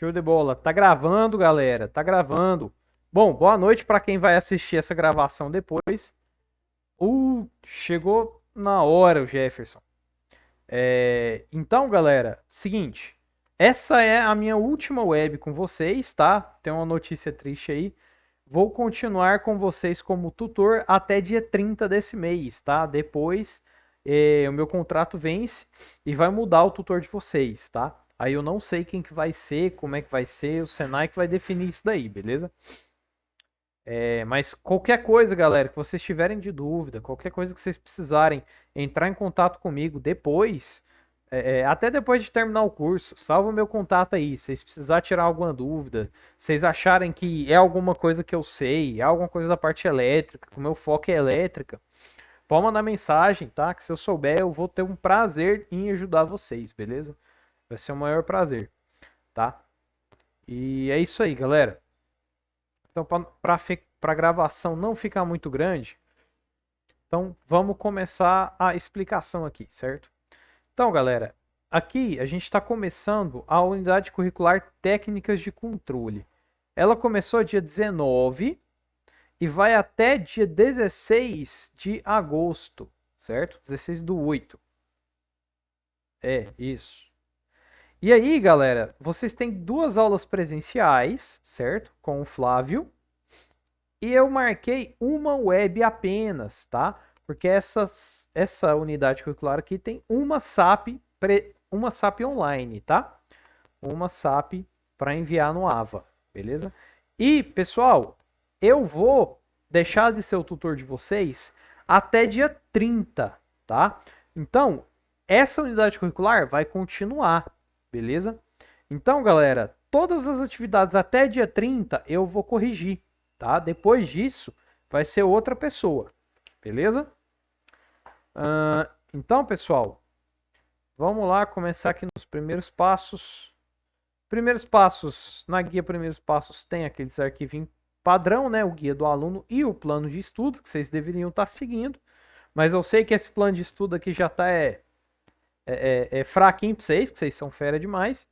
Show de bola. Tá gravando, galera. Tá gravando. Bom, boa noite para quem vai assistir essa gravação depois. Chegou na hora o Jefferson. Então, galera, seguinte. Essa é a minha última web com vocês, tá? Tem uma notícia triste aí. Vou continuar com vocês como tutor até dia 30 desse mês, tá? Depois, o meu contrato vence e vai mudar o tutor de vocês, tá? Aí eu não sei quem que vai ser, como é que vai ser, o Senai que vai definir isso daí, beleza? Mas qualquer coisa, galera, que vocês tiverem de dúvida, qualquer coisa que vocês precisarem entrar em contato comigo depois, até depois de terminar o curso, salva o meu contato aí. Se vocês precisarem tirar alguma dúvida, vocês acharem que é alguma coisa que eu sei, é alguma coisa da parte elétrica, que o meu foco é elétrica, pode mandar mensagem, tá? Que se eu souber, eu vou ter um prazer em ajudar vocês, beleza? Vai ser o maior prazer, tá? E é isso aí, galera. Então, para a gravação não ficar muito grande, então vamos começar a explicação aqui, certo? Então, galera, aqui a gente está começando a unidade curricular Técnicas de Controle. Ela começou dia 19 e vai até dia 16 de agosto, certo? 16/8. Isso. E aí, galera, vocês têm duas aulas presenciais, certo? Com o Flávio. E eu marquei uma web apenas, tá? Porque essa unidade curricular aqui tem uma SAP online, tá? Uma SAP para enviar no AVA, beleza? E, pessoal, eu vou deixar de ser o tutor de vocês até dia 30, tá? Então, essa unidade curricular vai continuar, beleza? Então, galera, todas as atividades até dia 30 eu vou corrigir, tá? Depois disso, vai ser outra pessoa, beleza? Então, pessoal, vamos lá começar aqui nos primeiros passos. Primeiros passos, na guia Primeiros Passos tem aqueles arquivinhos padrão, né? O guia do aluno e o plano de estudo, que vocês deveriam estar seguindo. Mas eu sei que esse plano de estudo aqui já está fraquinho para vocês, que vocês são fera demais.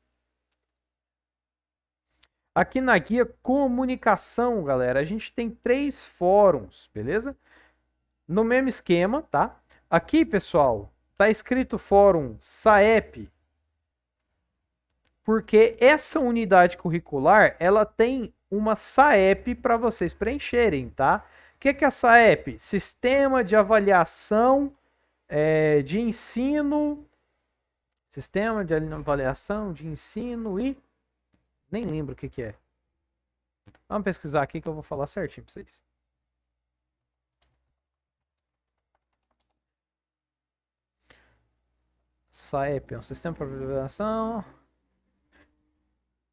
Aqui na guia Comunicação, galera, a gente tem 3 fóruns, beleza? No mesmo esquema, tá? Aqui, pessoal, tá escrito fórum SAEP, porque essa unidade curricular, ela tem uma SAEP para vocês preencherem, tá? O que é a SAEP? Sistema de Avaliação de Ensino. Sistema de Avaliação de Ensino e... Nem lembro o que é. Vamos pesquisar aqui que eu vou falar certinho para vocês. SAEP é um sistema para avaliação...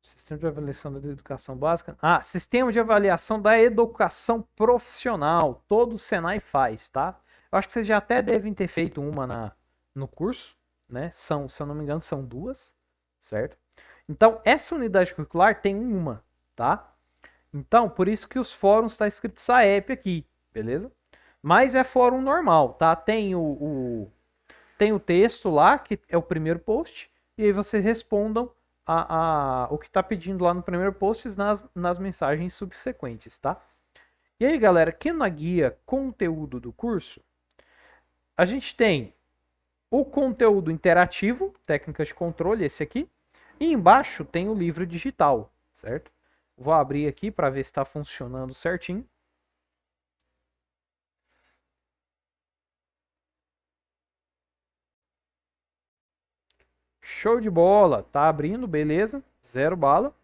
Sistema de avaliação da educação básica. Sistema de avaliação da educação profissional. Todo o Senai faz, tá? Eu acho que vocês já até devem ter feito uma no curso, né? Se eu não me engano, são 2, certo? Então, essa unidade curricular tem uma, tá? Então, por isso que os fóruns está escrito SAEP aqui, beleza? Mas é fórum normal, tá? Tem tem o texto lá, que é o primeiro post, e aí vocês respondam o que está pedindo lá no primeiro post nas mensagens subsequentes, tá? E aí, galera, aqui na guia conteúdo do curso, a gente tem o conteúdo interativo, técnicas de controle, esse aqui, e embaixo tem o livro digital, certo? Vou abrir aqui para ver se está funcionando certinho. Show de bola, tá abrindo, beleza, 0 bala.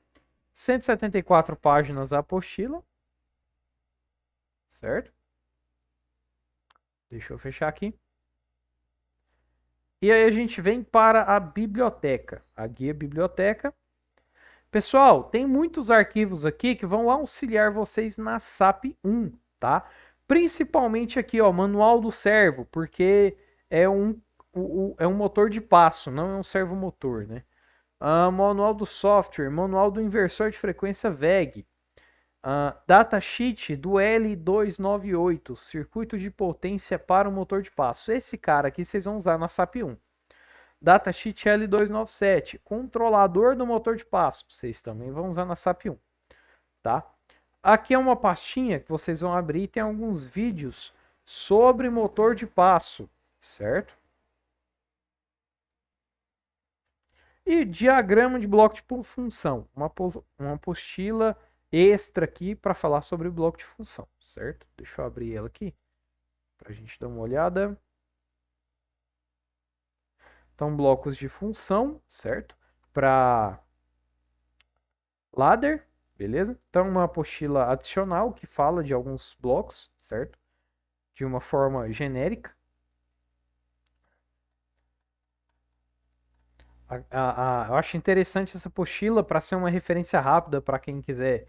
174 páginas a apostila, certo? Deixa eu fechar aqui. E aí a gente vem para a biblioteca, a guia biblioteca. Pessoal, tem muitos arquivos aqui que vão auxiliar vocês na SAP 1, tá? Principalmente aqui, ó, manual do servo, porque é um motor de passo, não é um servomotor, né? Manual do software, manual do inversor de frequência VEG, datasheet do L298, circuito de potência para o motor de passo. Esse cara aqui vocês vão usar na SAP 1. datasheet L297, controlador do motor de passo. Vocês também vão usar na SAP 1, tá? Aqui é uma pastinha que vocês vão abrir e tem alguns vídeos sobre motor de passo, certo? E diagrama de bloco de função, uma apostila extra aqui para falar sobre o bloco de função, certo? Deixa eu abrir ela aqui para a gente dar uma olhada. Então, blocos de função, certo? Para ladder, beleza? Então, uma apostila adicional que fala de alguns blocos, certo? De uma forma genérica. Eu acho interessante essa apostila para ser uma referência rápida para quem quiser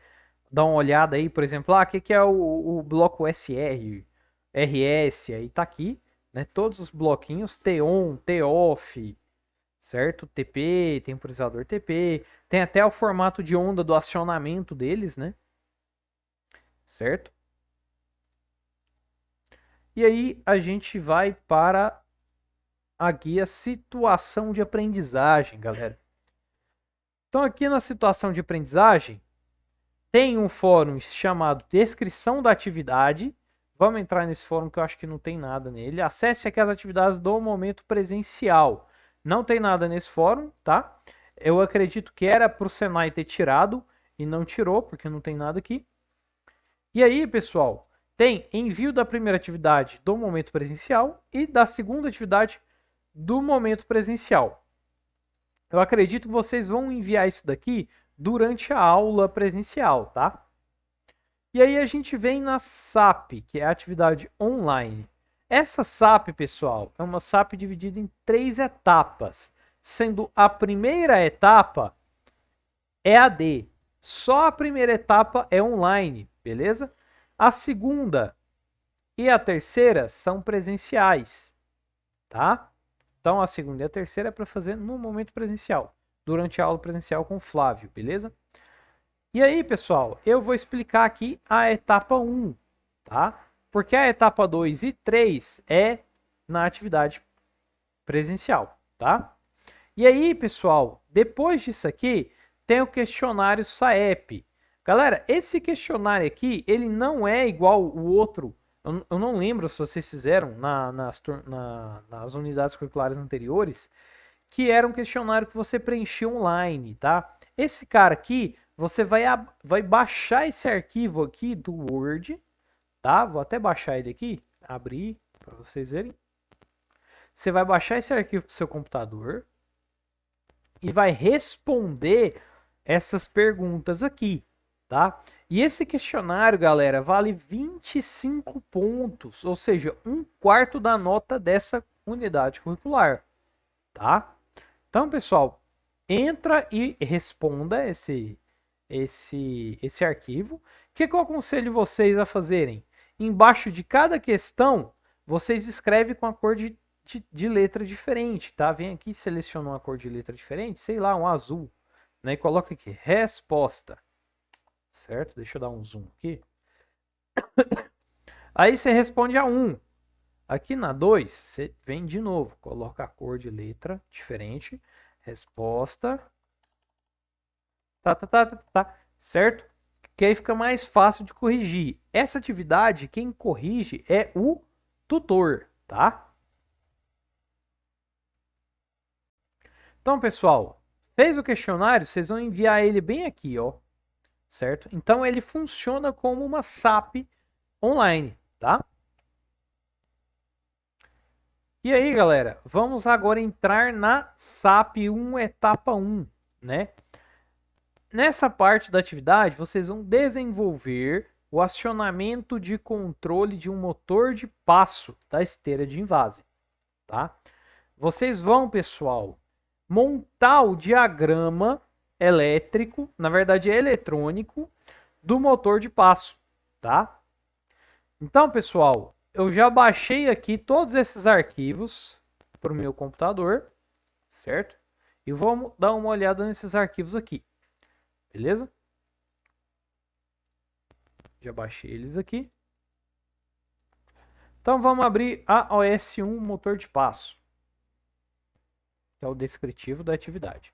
dar uma olhada aí, por exemplo, o que é o bloco SR, RS, aí tá aqui, né? Todos os bloquinhos, T-on, T-off, certo? TP, temporizador TP, tem até o formato de onda do acionamento deles, né? Certo? E aí a gente vai para a guia situação de aprendizagem, galera. Então aqui na situação de aprendizagem tem um fórum chamado descrição da atividade. Vamos entrar nesse fórum que eu acho que não tem nada nele. Acesse aqui as atividades do momento presencial. Não tem nada nesse fórum, tá? Eu acredito que era para o Senai ter tirado e não tirou, porque não tem nada aqui. E aí, pessoal, tem envio da primeira atividade do momento presencial e da segunda atividade do momento presencial. Eu acredito que vocês vão enviar isso daqui durante a aula presencial, tá? E aí a gente vem na SAP, que é a atividade online. Essa SAP, pessoal, é uma SAP dividida em 3 etapas, sendo a primeira etapa EAD. Só a primeira etapa é online, beleza? A segunda e a terceira são presenciais, tá? Então a segunda e a terceira é para fazer no momento presencial, durante a aula presencial com o Flávio, beleza? E aí, pessoal, eu vou explicar aqui a etapa 1, tá? Porque a etapa 2 e 3 é na atividade presencial, tá? E aí, pessoal, depois disso aqui, tem o questionário SAEP. Galera, esse questionário aqui, ele não é igual o outro. Eu não lembro se vocês fizeram nas unidades curriculares anteriores, que era um questionário que você preenchia online, tá? Esse cara aqui, você vai baixar esse arquivo aqui do Word, tá? Vou até baixar ele aqui, abrir para vocês verem. Você vai baixar esse arquivo para o seu computador e vai responder essas perguntas aqui, tá? E esse questionário, galera, vale 25 pontos, ou seja, 1/4 da nota dessa unidade curricular, tá? Então, pessoal, entra e responda esse arquivo. O que eu aconselho vocês a fazerem? Embaixo de cada questão, vocês escrevem com a cor de letra diferente, tá? Vem aqui, seleciona uma cor de letra diferente, sei lá, um azul, né? E coloca aqui, resposta, certo? Deixa eu dar um zoom aqui. Aí você responde a 1. Aqui na 2, você vem de novo, coloca a cor de letra diferente, resposta, certo? Que aí fica mais fácil de corrigir. Essa atividade, quem corrige é o tutor, tá? Então, pessoal, fez o questionário, vocês vão enviar ele bem aqui, ó, certo? Então, ele funciona como uma SAP online, tá? E aí, galera, vamos agora entrar na SAP 1 etapa 1, né? Nessa parte da atividade, vocês vão desenvolver o acionamento de controle de um motor de passo da esteira de invase, tá? Vocês vão, pessoal, montar o diagrama elétrico, na verdade é eletrônico, do motor de passo, tá? Então, pessoal, eu já baixei aqui todos esses arquivos para o meu computador, certo? E vamos dar uma olhada nesses arquivos aqui, beleza? Já baixei eles aqui. Então vamos abrir a OS1 motor de passo. que é o descritivo da atividade.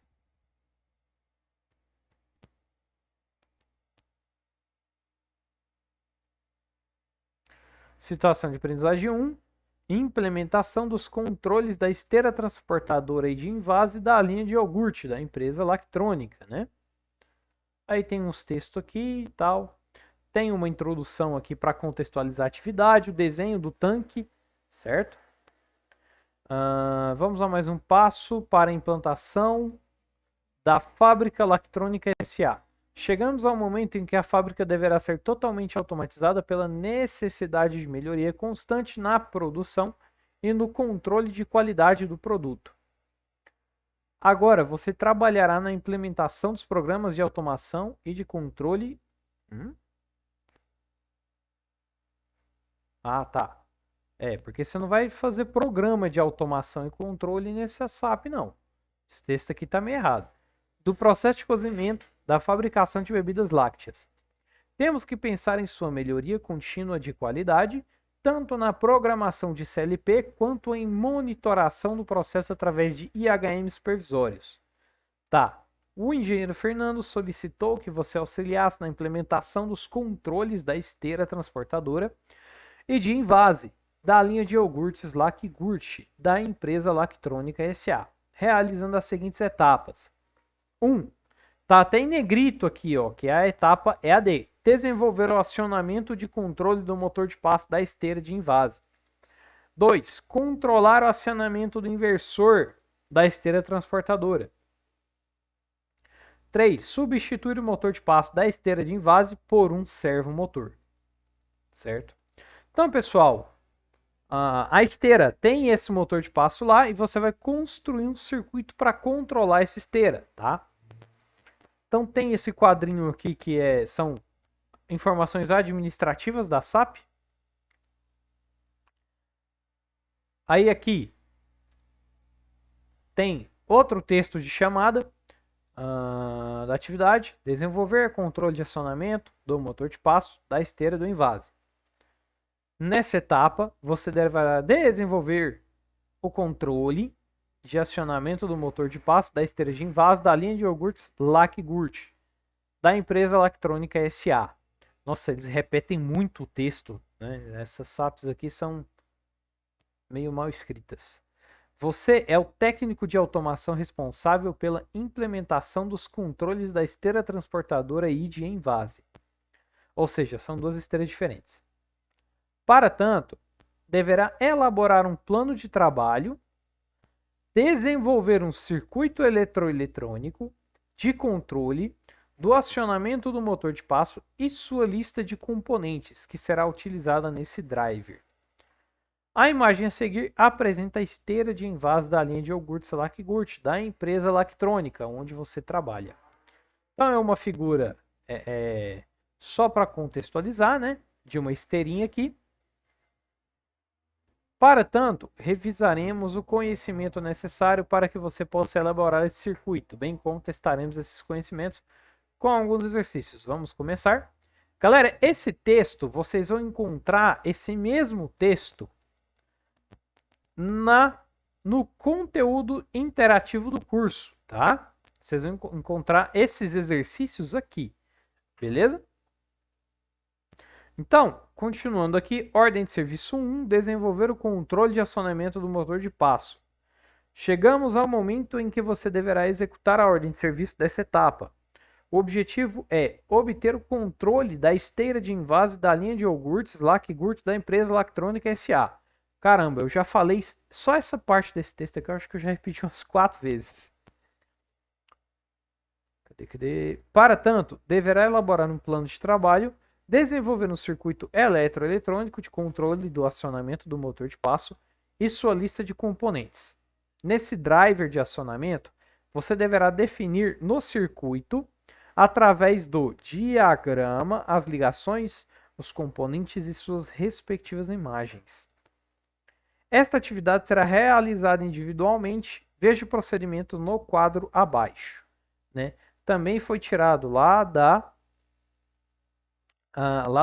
Situação de aprendizagem 1. Implementação dos controles da esteira transportadora e de invase da linha de iogurte da empresa Lactrônica, né? Aí tem uns textos aqui e tal. Tem uma introdução aqui para contextualizar a atividade, o desenho do tanque, certo? Vamos a mais um passo para a implantação da fábrica Lactrônica S.A. Chegamos ao momento em que a fábrica deverá ser totalmente automatizada pela necessidade de melhoria constante na produção e no controle de qualidade do produto. Agora, você trabalhará na implementação dos programas de automação e de controle. Ah, tá. Porque você não vai fazer programa de automação e controle nesse SAP, não. Esse texto aqui está meio errado. Do processo de cozimento da fabricação de bebidas lácteas. Temos que pensar em sua melhoria contínua de qualidade, tanto na programação de CLP quanto em monitoração do processo através de IHM supervisórios. Tá. O engenheiro Fernando solicitou que você auxiliasse na implementação dos controles da esteira transportadora e de invase da linha de iogurtes Lacgurt da empresa Lactrônica S.A., realizando as seguintes etapas. 1. Tá até em negrito aqui, ó, que é a etapa EAD. Desenvolver o acionamento de controle do motor de passo da esteira de invase. 2. Controlar o acionamento do inversor da esteira transportadora. 3. Substituir o motor de passo da esteira de invase por um servomotor. Certo? Então, pessoal, a esteira tem esse motor de passo lá e você vai construir um circuito para controlar essa esteira, tá? Então tem esse quadrinho aqui que são informações administrativas da SAP. Aí aqui tem outro texto de chamada da atividade. Desenvolver controle de acionamento do motor de passo da esteira do invase. Nessa etapa, você deverá desenvolver o controle de acionamento do motor de passo da esteira de invase da linha de iogurtes Lacgurt, da empresa Lactrônica S.A. Nossa, eles repetem muito o texto, né? Essas SAPs aqui são meio mal escritas. Você é o técnico de automação responsável pela implementação dos controles da esteira transportadora e de invase. Ou seja, são duas esteiras diferentes. Para tanto, deverá elaborar um plano de trabalho, desenvolver um circuito eletroeletrônico de controle do acionamento do motor de passo e sua lista de componentes que será utilizada nesse driver. A imagem a seguir apresenta a esteira de invase da linha de iogurtes Lacgurt, da empresa Lactrônica, onde você trabalha. Então é uma figura só para contextualizar, né, de uma esteirinha aqui. Para tanto, revisaremos o conhecimento necessário para que você possa elaborar esse circuito, bem como testaremos esses conhecimentos com alguns exercícios. Vamos começar? Galera, esse texto, vocês vão encontrar esse mesmo texto no conteúdo interativo do curso, tá? Vocês vão encontrar esses exercícios aqui, beleza? Então, continuando aqui, ordem de serviço 1, desenvolver o controle de acionamento do motor de passo. Chegamos ao momento em que você deverá executar a ordem de serviço dessa etapa. O objetivo é obter o controle da esteira de invase da linha de iogurtes Lacgurt da empresa Lactrônica S.A. Caramba, eu já falei só essa parte desse texto aqui, eu acho que eu já repeti umas 4 vezes. Para tanto, deverá elaborar um plano de trabalho, desenvolver um circuito eletroeletrônico de controle do acionamento do motor de passo e sua lista de componentes. Nesse driver de acionamento, você deverá definir no circuito, através do diagrama, as ligações, os componentes e suas respectivas imagens. Esta atividade será realizada individualmente, veja o procedimento no quadro abaixo, né? Também foi tirado lá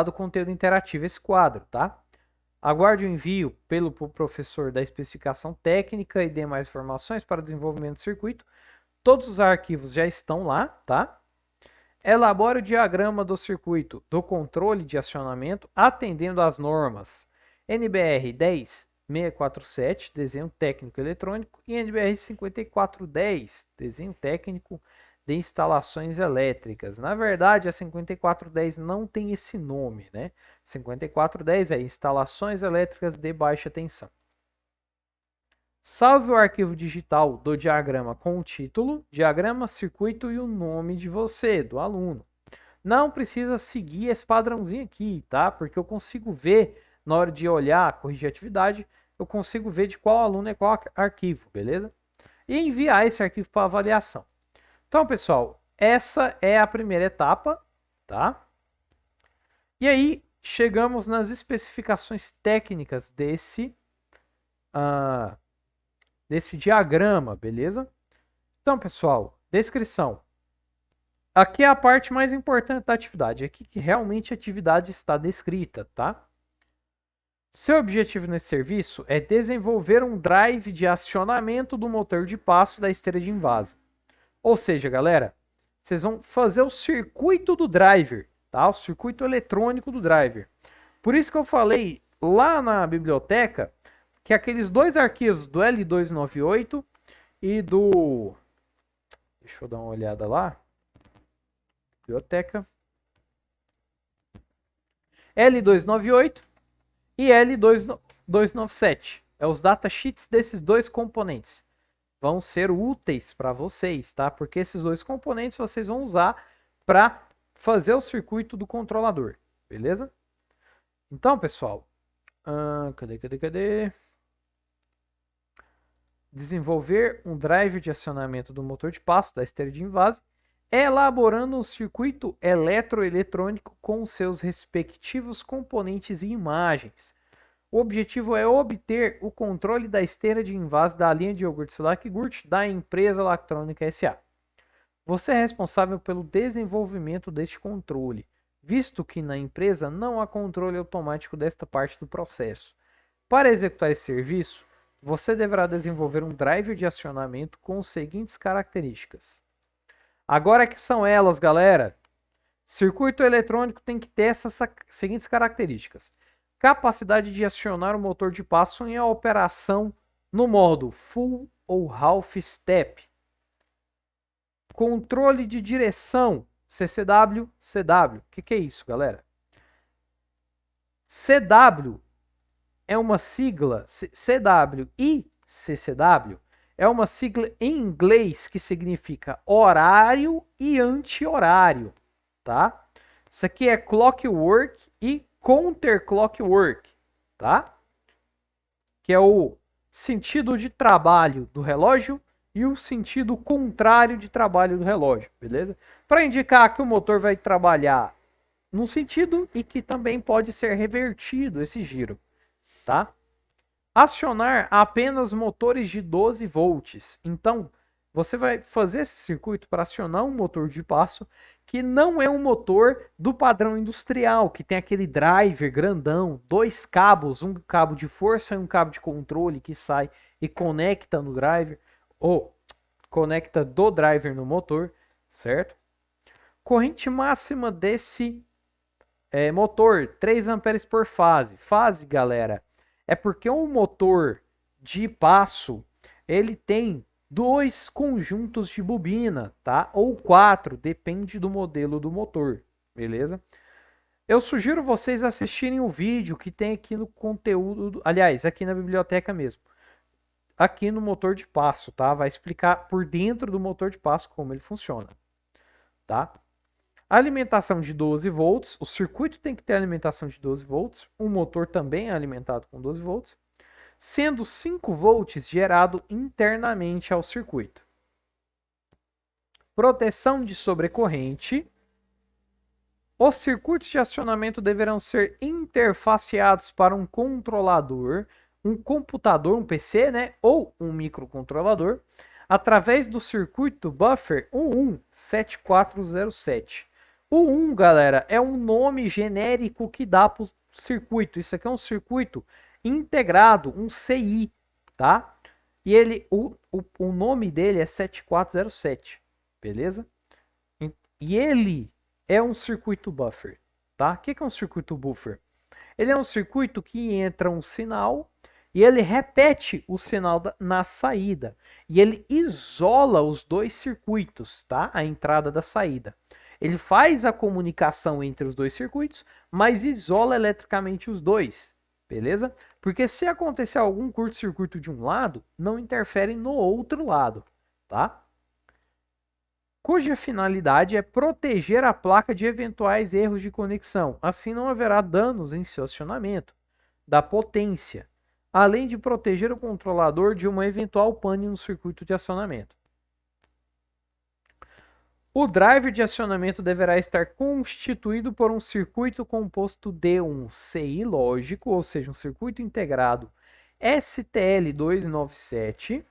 do conteúdo interativo esse quadro, tá? Aguarde o envio pelo professor da especificação técnica e demais informações para desenvolvimento do circuito. Todos os arquivos já estão lá, tá? Elabore o diagrama do circuito do controle de acionamento atendendo às normas NBR 10647, desenho técnico eletrônico, e NBR 5410, desenho técnico de instalações elétricas. Na verdade, a 5410 não tem esse nome, né? 5410 é instalações elétricas de baixa tensão. Salve o arquivo digital do diagrama com o título, diagrama, circuito e o nome de você, do aluno. Não precisa seguir esse padrãozinho aqui, tá? Porque eu consigo ver, na hora de olhar, corrigir a atividade, eu consigo ver de qual aluno é qual arquivo, beleza? E enviar esse arquivo para avaliação. Então, pessoal, essa é a primeira etapa, tá? E aí, chegamos nas especificações técnicas desse diagrama, beleza? Então, pessoal, descrição. Aqui é a parte mais importante da atividade, aqui que realmente a atividade está descrita, tá? Seu objetivo nesse serviço é desenvolver um drive de acionamento do motor de passo da esteira de invase. Ou seja, galera, vocês vão fazer o circuito do driver, tá? O circuito eletrônico do driver. Por isso que eu falei lá na biblioteca que aqueles dois arquivos do L298 e do... Deixa eu dar uma olhada lá. Biblioteca. L298 e L297. É os datasheets desses dois componentes. Vão ser úteis para vocês, tá? Porque esses dois componentes vocês vão usar para fazer o circuito do controlador, beleza? Então, pessoal, cadê? Desenvolver um driver de acionamento do motor de passo da esteira de invase, elaborando um circuito eletroeletrônico com seus respectivos componentes e imagens. O objetivo é obter o controle da esteira de invase da linha de iogurte Slack-Gurt da empresa Lactrônica S.A. Você é responsável pelo desenvolvimento deste controle, visto que na empresa não há controle automático desta parte do processo. Para executar esse serviço, você deverá desenvolver um driver de acionamento com as seguintes características. Agora que são elas, galera. Circuito eletrônico tem que ter essas seguintes características. Capacidade de acionar o motor de passo em operação no modo full ou half step. Controle de direção, CCW, CW. O que é isso, galera? CW é uma sigla, CW e CCW é uma sigla em inglês que significa horário e anti-horário, tá? Isso aqui é clockwork e counterclockwork, tá? Que é o sentido de trabalho do relógio e o sentido contrário de trabalho do relógio, beleza? Para indicar que o motor vai trabalhar num sentido e que também pode ser revertido esse giro, tá? Acionar apenas motores de 12 volts. Então, você vai fazer esse circuito para acionar um motor de passo que não é um motor do padrão industrial, que tem aquele driver grandão, dois cabos, um cabo de força e um cabo de controle que sai e conecta no driver, ou conecta do driver no motor, certo? Corrente máxima desse motor, 3 amperes por fase. Fase, galera, é porque um motor de passo, ele tem 2 conjuntos de bobina, tá? Ou 4, depende do modelo do motor, beleza? Eu sugiro vocês assistirem o vídeo que tem aqui no conteúdo, aliás, aqui na biblioteca mesmo. Aqui no motor de passo, tá? Vai explicar por dentro do motor de passo como ele funciona, tá? Alimentação de 12 volts, o circuito tem que ter alimentação de 12 volts, o motor também é alimentado com 12 volts, sendo 5 volts gerado internamente ao circuito. Proteção de sobrecorrente. Os circuitos de acionamento deverão ser interfaceados para um controlador, um computador, um PC, né, ou um microcontrolador, através do circuito buffer 117407. O 1, galera, é um nome genérico que dá para o circuito. Isso aqui é um circuito integrado, um CI, tá? E ele, o nome dele é 7407, beleza? E ele é um circuito buffer, tá? O que é um circuito buffer? Ele é um circuito que entra um sinal e ele repete o sinal na saída. E ele isola os dois circuitos, tá? A entrada da saída. Ele faz a comunicação entre os dois circuitos, mas isola eletricamente os dois, beleza? Porque se acontecer algum curto-circuito de um lado, não interfere no outro lado, tá? Cuja finalidade é proteger a placa de eventuais erros de conexão. Assim não haverá danos em seu acionamento da potência, além de proteger o controlador de uma eventual pane no circuito de acionamento. O driver de acionamento deverá estar constituído por um circuito composto de um CI lógico, ou seja, um circuito integrado STL297,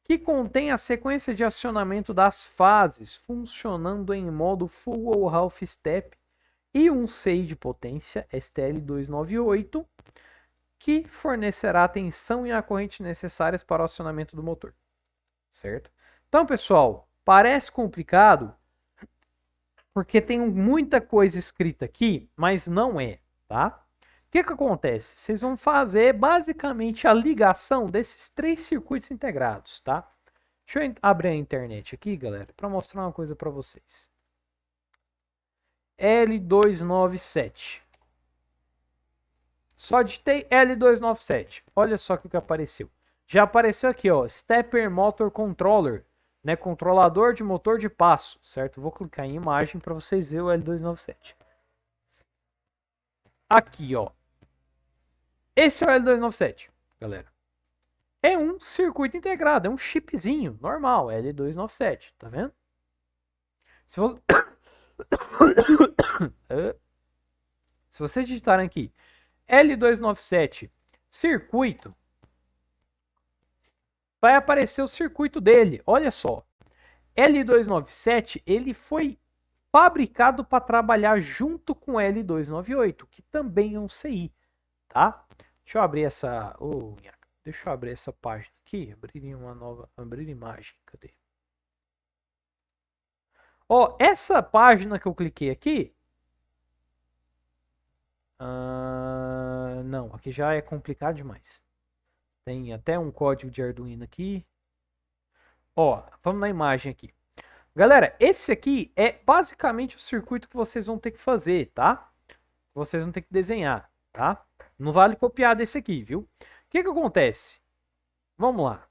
que contém a sequência de acionamento das fases, funcionando em modo full ou half step, e um CI de potência STL298, que fornecerá a tensão e a corrente necessárias para o acionamento do motor. Certo? Então, pessoal, parece complicado, porque tem muita coisa escrita aqui, mas não é, tá? O que acontece? Vocês vão fazer basicamente a ligação desses três circuitos integrados, tá? Deixa eu abrir a internet aqui, galera, para mostrar uma coisa para vocês. L297. Só digitei L297. Olha só o que apareceu. Já apareceu aqui, ó, Stepper Motor Controller, né, controlador de motor de passo, certo? Vou clicar em imagem para vocês verem o L297. Aqui, ó. Esse é o L297, galera. É um circuito integrado, é um chipzinho normal, L297, tá vendo? Se você... Se vocês digitarem aqui L297 circuito, vai aparecer o circuito dele. Olha só, L297 ele foi fabricado para trabalhar junto com L298, que também é um CI, tá? Deixa eu abrir essa, deixa eu abrir essa página aqui, abrir imagem, cadê? Ó, essa página que eu cliquei aqui, não, aqui já é complicado demais. Tem até um código de Arduino aqui. Ó, vamos na imagem aqui. Galera, esse aqui é basicamente o circuito que vocês vão ter que fazer, tá? Vocês vão ter que desenhar, tá? Não vale copiar desse aqui, viu? O que acontece? Vamos lá.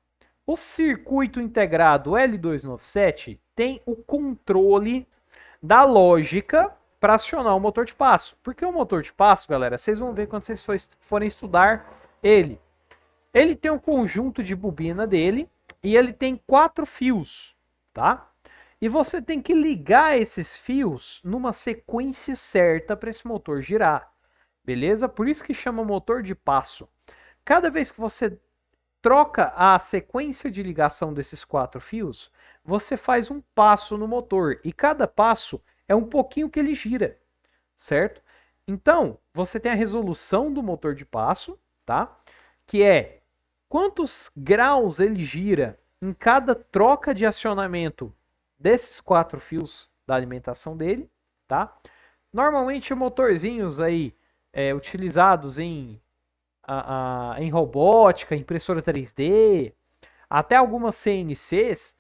O circuito integrado L297 tem o controle da lógica para acionar o motor de passo. Porque o motor de passo, galera, vocês vão ver quando vocês forem estudar ele. Ele tem um conjunto de bobina dele e ele tem 4 fios, tá? E você tem que ligar esses fios numa sequência certa para esse motor girar, beleza? Por isso que chama motor de passo. Cada vez que você troca a sequência de ligação desses 4 fios, você faz um passo no motor e cada passo é um pouquinho que ele gira, certo? Então, você tem a resolução do motor de passo, tá? Que é quantos graus ele gira em cada troca de acionamento desses 4 fios da alimentação dele, tá? Normalmente motorzinhos aí utilizados em robótica, impressora 3D, até algumas CNCs,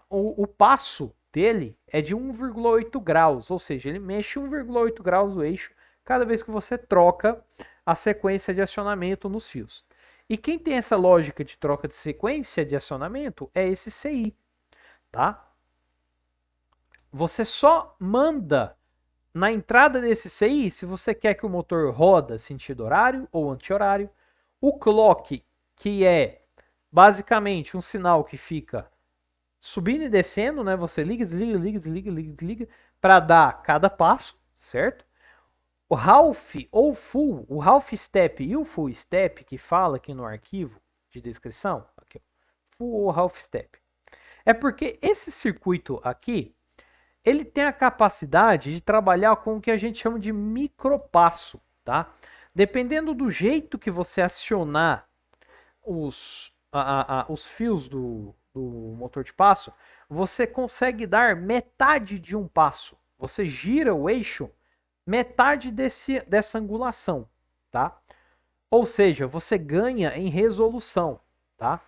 o passo dele é de 1,8 graus, ou seja, ele mexe 1,8 graus o eixo cada vez que você troca a sequência de acionamento nos fios. E quem tem essa lógica de troca de sequência de acionamento é esse CI, tá? Você só manda na entrada desse CI se você quer que o motor roda sentido horário ou anti-horário. O clock, que é basicamente um sinal que fica subindo e descendo, né? Você liga, desliga, liga, desliga, liga, desliga, para dar cada passo, certo? O half ou full, o half step e o full step, que fala aqui no arquivo de descrição, aqui, full ou half step, é porque esse circuito aqui, ele tem a capacidade de trabalhar com o que a gente chama de micropasso, tá? Dependendo do jeito que você acionar os fios do motor de passo, você consegue dar metade de um passo. Você gira o eixo metade dessa angulação, tá? Ou seja, você ganha em resolução, tá?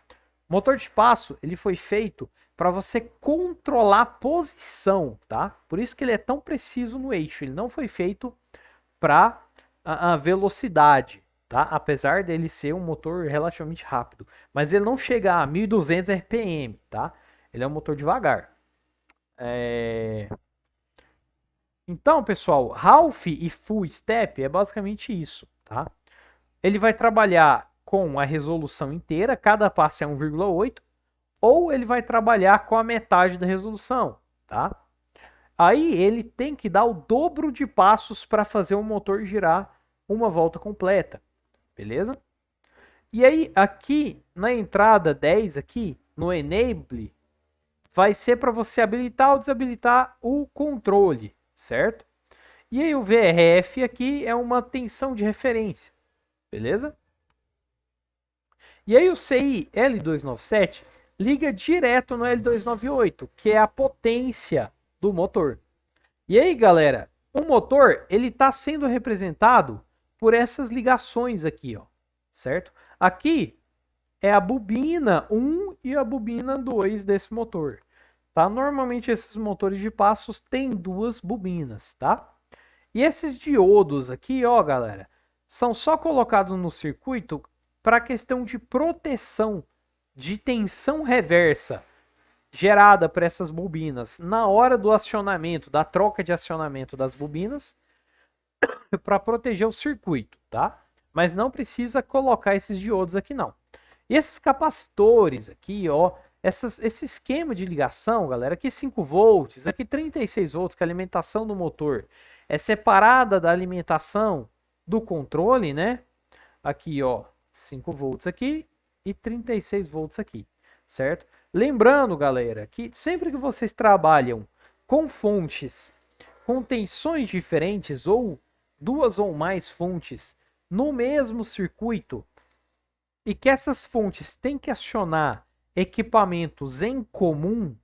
O motor de passo, ele foi feito para você controlar a posição, tá? Por isso que ele é tão preciso no eixo. Ele não foi feito para a velocidade, tá? Apesar dele ser um motor relativamente rápido, mas ele não chega a 1.200 RPM, tá? Ele é um motor devagar. Então, pessoal, half e full step é basicamente isso, tá? Ele vai trabalhar com a resolução inteira, cada passo é 1,8, ou ele vai trabalhar com a metade da resolução, tá? Aí ele tem que dar o dobro de passos para fazer o motor girar uma volta completa, beleza? E aí aqui na entrada 10 aqui, no enable, vai ser para você habilitar ou desabilitar o controle, certo? E aí o VRF aqui é uma tensão de referência, beleza? E aí o CI L297 liga direto no L298, que é a potência do motor. E aí, galera, o motor ele está sendo representado por essas ligações aqui, ó, certo? Aqui é a bobina 1 e a bobina 2 desse motor, tá? Normalmente esses motores de passos têm duas bobinas, tá? E esses diodos aqui, ó, galera, são só colocados no circuito para questão de proteção de tensão reversa gerada por essas bobinas na hora do acionamento, da troca de acionamento das bobinas, para proteger o circuito, tá? Mas não precisa colocar esses diodos aqui não. E esses capacitores aqui, ó, esse esquema de ligação, galera, aqui 5 volts, aqui 36 volts, que é a alimentação do motor é separada da alimentação do controle, né? Aqui, ó, 5 volts aqui e 36 volts aqui, certo? Lembrando, galera, que sempre que vocês trabalham com fontes com tensões diferentes ou duas ou mais fontes no mesmo circuito e que essas fontes têm que acionar equipamentos em comum,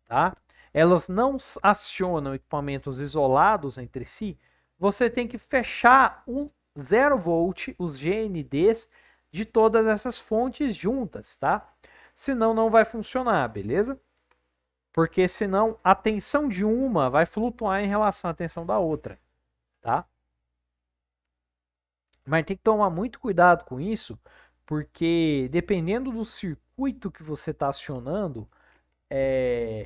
tá? Elas não acionam equipamentos isolados entre si, você tem que fechar um 0 volt, os GNDs de todas essas fontes juntas, tá? Senão não vai funcionar, beleza? Porque senão a tensão de uma vai flutuar em relação à tensão da outra, tá? Mas tem que tomar muito cuidado com isso, porque dependendo do circuito que você está acionando,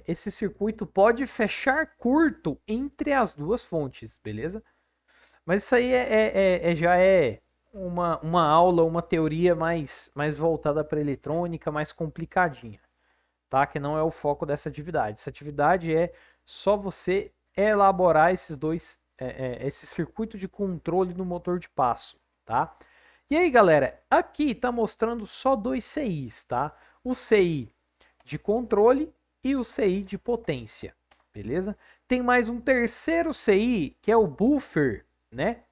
esse circuito pode fechar curto entre as duas fontes, beleza? Mas isso aí já é uma aula, uma teoria mais voltada para eletrônica, mais complicadinha, tá? Que não é o foco dessa atividade. Essa atividade é só você elaborar esse circuito de controle no motor de passo, tá? E aí, galera, aqui tá mostrando só dois CIs, tá? O CI de controle e o CI de potência, beleza? Tem mais um terceiro CI, que é o buffer, né?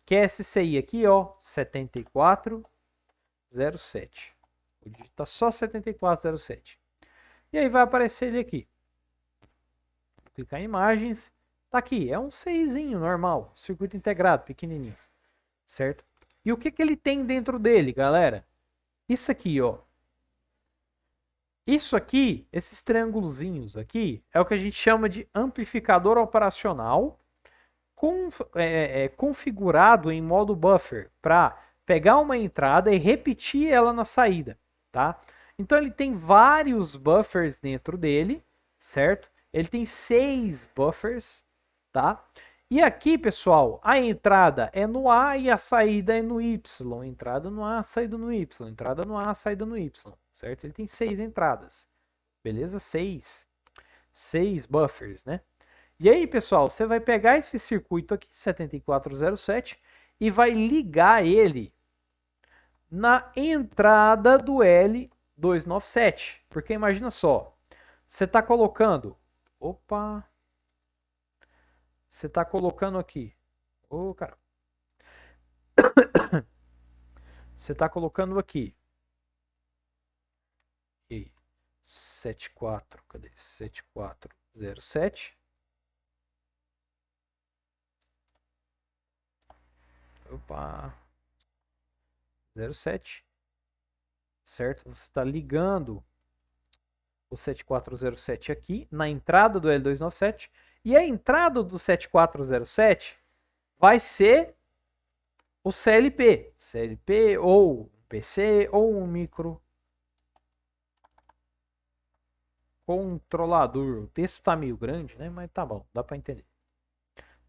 Que é esse CI aqui, ó, 7407. Vou digitar só 7407. E aí vai aparecer ele aqui. Vou clicar em imagens. Tá aqui, é um CIzinho normal, circuito integrado, pequenininho, certo? E o que ele tem dentro dele, galera? Isso aqui, ó. Isso aqui, esses triângulozinhos aqui, é o que a gente chama de amplificador operacional configurado em modo buffer para pegar uma entrada e repetir ela na saída, tá? Então ele tem vários buffers dentro dele, certo? Ele tem 6 buffers, tá? E aqui, pessoal, a entrada é no A e a saída é no Y. Entrada no A, saída no Y. Entrada no A, saída no Y, certo? Ele tem 6 entradas, beleza? 6 buffers, né? E aí, pessoal, você vai pegar esse circuito aqui, 7407, e vai ligar ele na entrada do L297. Porque imagina só, você está colocando... Opa! você está colocando aqui. Ô, cara. Você está colocando aqui. E 74, cadê? 7407. Opa. 07. Certo? Você está ligando o 7407 aqui na entrada do L297. E a entrada do 7407 vai ser o CLP. CLP ou um PC ou um micro controlador. O texto tá meio grande, né? Mas tá bom, dá para entender.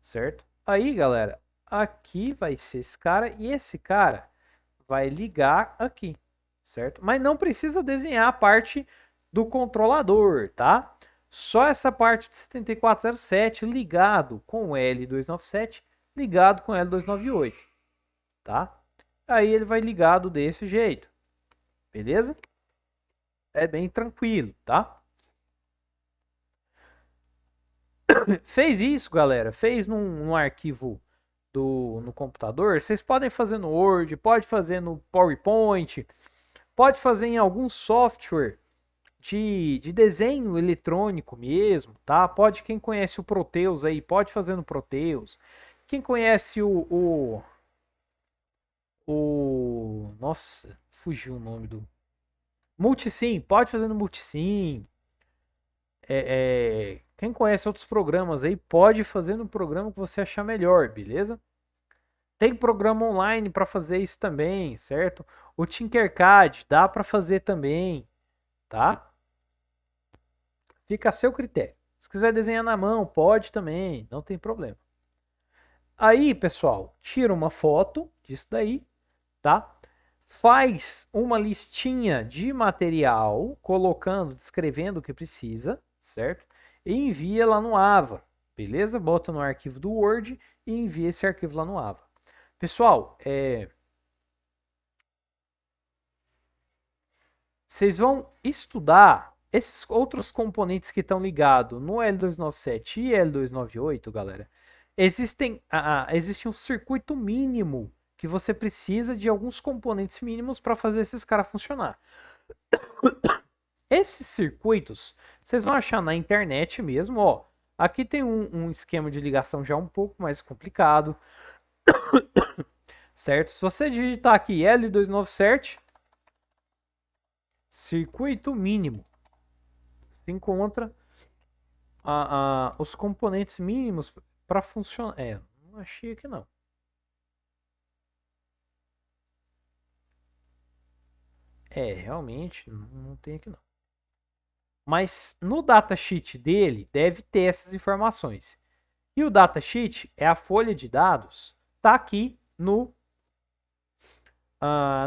Certo? Aí, galera, aqui vai ser esse cara e esse cara vai ligar aqui, certo? Mas não precisa desenhar a parte do controlador, tá? Só essa parte de 7407 ligado com o L297, ligado com o L298, tá? Aí ele vai ligado desse jeito, beleza? É bem tranquilo, tá? Fez isso, galera, fez num arquivo no computador, vocês podem fazer no Word, pode fazer no PowerPoint, pode fazer em algum software de desenho eletrônico mesmo, tá? Pode, quem conhece o Proteus aí, pode fazer no Proteus. Quem conhece nossa, fugiu o nome do... Multisim, pode fazer no Multisim. Quem conhece outros programas aí, pode fazer no programa que você achar melhor, beleza? Tem programa online para fazer isso também, certo? O Tinkercad dá para fazer também, tá? Fica a seu critério. Se quiser desenhar na mão, pode também, não tem problema. Aí, pessoal, tira uma foto disso daí, tá? Faz uma listinha de material, colocando, descrevendo o que precisa, certo? E envia lá no Ava, beleza? Bota no arquivo do Word e envia esse arquivo lá no Ava. Pessoal, vocês vão estudar esses outros componentes que estão ligados no L297 e L298, galera. Existe um circuito mínimo que você precisa de alguns componentes mínimos para fazer esses caras funcionar. Esses circuitos vocês vão achar na internet mesmo, ó. Aqui tem um esquema de ligação já um pouco mais complicado, certo? Se você digitar aqui L297, circuito mínimo, se encontra os componentes mínimos para funcionar. Não achei aqui não. Realmente não tem aqui não. Mas no datasheet dele deve ter essas informações. E o datasheet é a folha de dados, tá aqui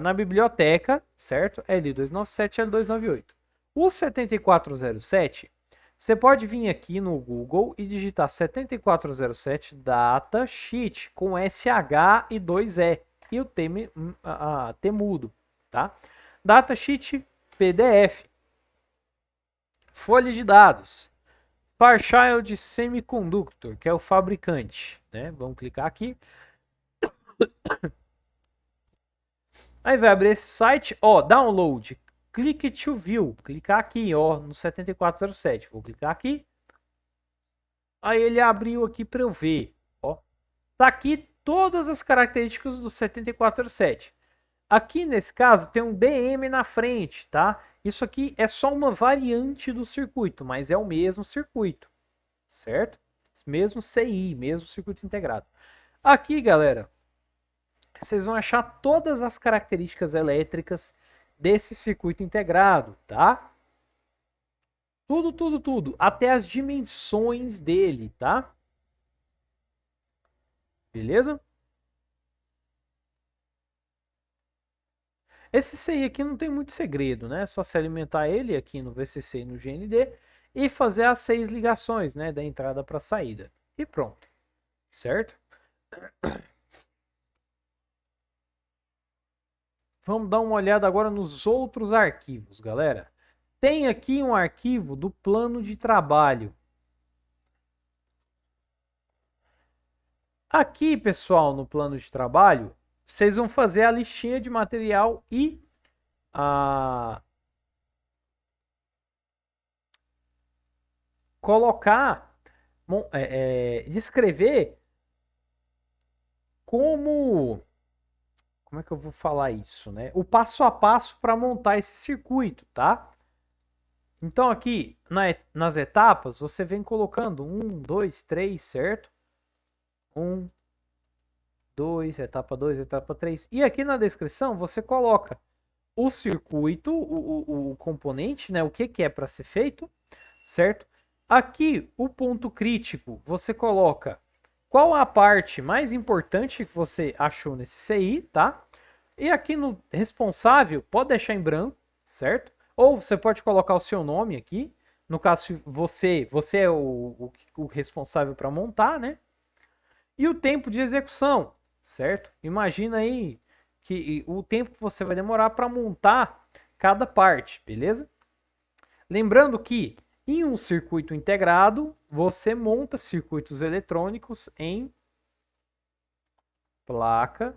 na biblioteca, certo? L297 e L298. O 7407, você pode vir aqui no Google e digitar 7407 datasheet com SH e 2E e o T mudo, tá? Datasheet PDF. Folha de dados. Fairchild Semiconductor, que é o fabricante, né? Vamos clicar aqui. Aí vai abrir esse site, ó, download, click to view, clicar aqui, ó, no 7407, vou clicar aqui. Aí ele abriu aqui para eu ver, ó. Tá aqui todas as características do 7407. Aqui nesse caso tem um DM na frente, tá? Isso aqui é só uma variante do circuito, mas é o mesmo circuito, certo? Mesmo CI, mesmo circuito integrado. Aqui, galera, vocês vão achar todas as características elétricas desse circuito integrado, tá? Tudo, até as dimensões dele, tá? Beleza? Esse CI aqui não tem muito segredo, né? É só se alimentar ele aqui no VCC e no GND e fazer as 6 ligações, né? Da entrada para a saída. E pronto, certo? Vamos dar uma olhada agora nos outros arquivos, galera. Tem aqui um arquivo do plano de trabalho. Aqui, pessoal, no plano de trabalho, vocês vão fazer a listinha de material e colocar, descrever como é que eu vou falar isso, né? O passo a passo para montar esse circuito, tá? Então aqui nas etapas você vem colocando 1, 2, 3, certo? 1, 2, etapa 2, etapa 3. E aqui na descrição você coloca o circuito, o componente, né? O que é para ser feito, certo? Aqui o ponto crítico você coloca qual a parte mais importante que você achou nesse CI, tá? E aqui no responsável, pode deixar em branco, certo? Ou você pode colocar o seu nome aqui. No caso, você é o responsável para montar, né? E o tempo de execução, certo? Imagina aí que o tempo que você vai demorar para montar cada parte, beleza? Lembrando que em um circuito integrado, você monta circuitos eletrônicos em placa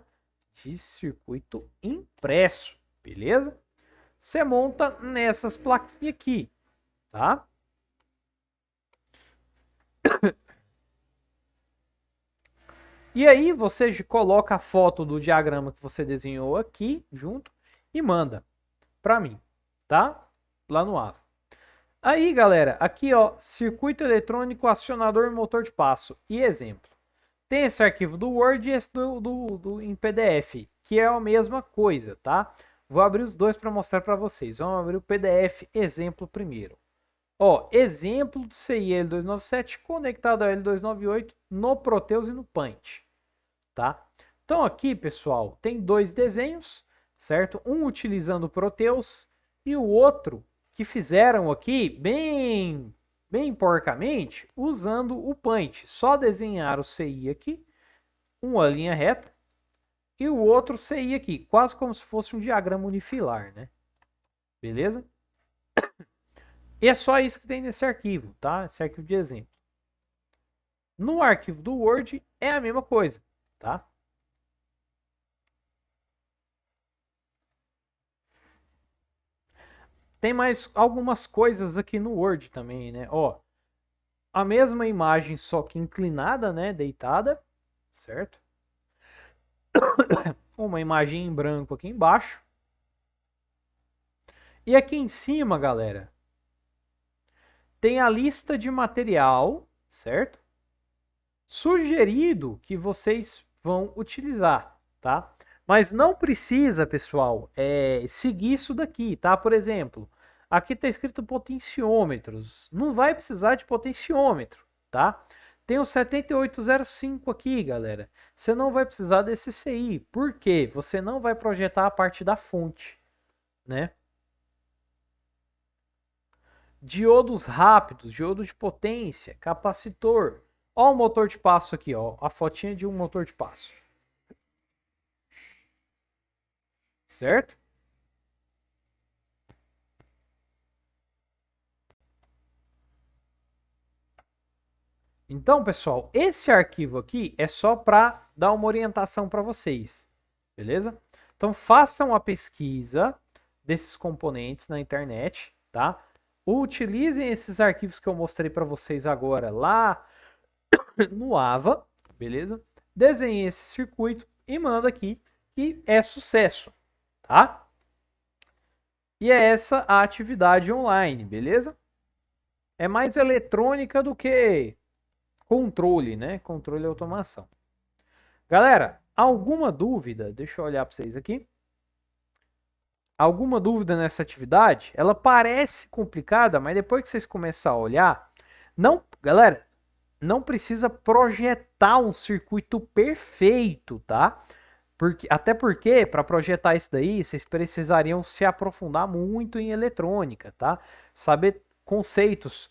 de circuito impresso, beleza? Você monta nessas plaquinhas aqui, tá? E aí você coloca a foto do diagrama que você desenhou aqui junto e manda para mim, tá? Lá no AVA. Aí, galera, aqui ó, circuito eletrônico acionador motor de passo e exemplo. Tem esse arquivo do Word e esse em PDF, que é a mesma coisa, tá? Vou abrir os dois para mostrar para vocês. Vamos abrir o PDF exemplo primeiro. Ó, exemplo do CI L297 conectado ao L298 no Proteus e no Paint, tá? Então aqui, pessoal, tem dois desenhos, certo? Um utilizando o Proteus e o outro que fizeram aqui bem porcamente usando o Paint. Só desenhar o CI aqui, uma linha reta, e o outro CI aqui, quase como se fosse um diagrama unifilar, né? Beleza? E é só isso que tem nesse arquivo, tá? Esse arquivo de exemplo. No arquivo do Word é a mesma coisa, tá? Tem mais algumas coisas aqui no Word também, né? Ó, a mesma imagem, só que inclinada, né? Deitada, certo? Uma imagem em branco aqui embaixo. E aqui em cima, galera, tem a lista de material, certo? Sugerido que vocês vão utilizar, tá? Mas não precisa, pessoal, seguir isso daqui, tá? Por exemplo, aqui está escrito potenciômetros. Não vai precisar de potenciômetro, tá? Tem o 7805 aqui, galera. Você não vai precisar desse CI. Por quê? Você não vai projetar a parte da fonte, né? Diodos rápidos, diodo de potência, capacitor. Ó o motor de passo aqui, ó. A fotinha de um motor de passo. Certo? Então, pessoal, esse arquivo aqui é só para dar uma orientação para vocês, beleza? Então, façam a pesquisa desses componentes na internet, tá? Utilizem esses arquivos que eu mostrei para vocês agora lá no AVA, beleza? Desenhe esse circuito e manda aqui que é sucesso, tá? E é essa a atividade online, beleza? É mais eletrônica do que controle, né? Controle e automação. Galera, alguma dúvida? Deixa eu olhar para vocês aqui. Alguma dúvida nessa atividade? Ela parece complicada, mas depois que vocês começarem a olhar, não, galera, não precisa projetar um circuito perfeito, tá? Até porque, para projetar isso daí, vocês precisariam se aprofundar muito em eletrônica, tá? Saber conceitos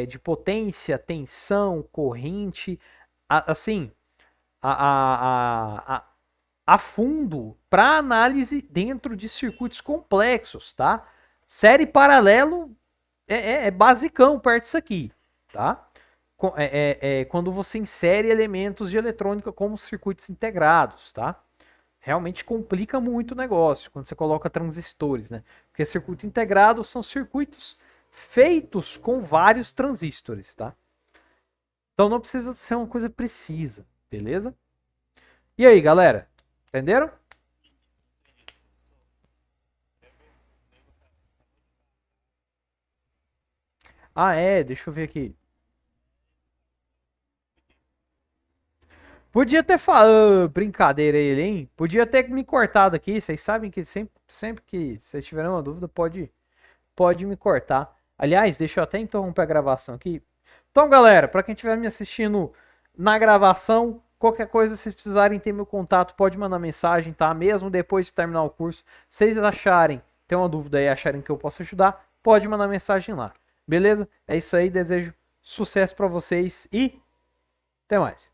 de potência, tensão, corrente, assim, a fundo para análise dentro de circuitos complexos, tá? Série paralelo é basicão perto disso aqui, tá? quando você insere elementos de eletrônica como circuitos integrados, tá? Realmente complica muito o negócio quando você coloca transistores, né? Porque circuito integrado são circuitos feitos com vários transistores, tá? Então não precisa ser uma coisa precisa, beleza? E aí, galera? Entenderam? Ah, deixa eu ver aqui. Podia ter falado, brincadeira ele, hein? Podia ter me cortado aqui. Vocês sabem que sempre que vocês tiverem uma dúvida, pode me cortar. Aliás, deixa eu até interromper a gravação aqui. Então, galera, para quem estiver me assistindo na gravação, qualquer coisa, se vocês precisarem ter meu contato, pode mandar mensagem, tá? Mesmo depois de terminar o curso, se vocês acharem, tem uma dúvida aí, acharem que eu posso ajudar, pode mandar mensagem lá. Beleza? É isso aí, desejo sucesso para vocês e até mais.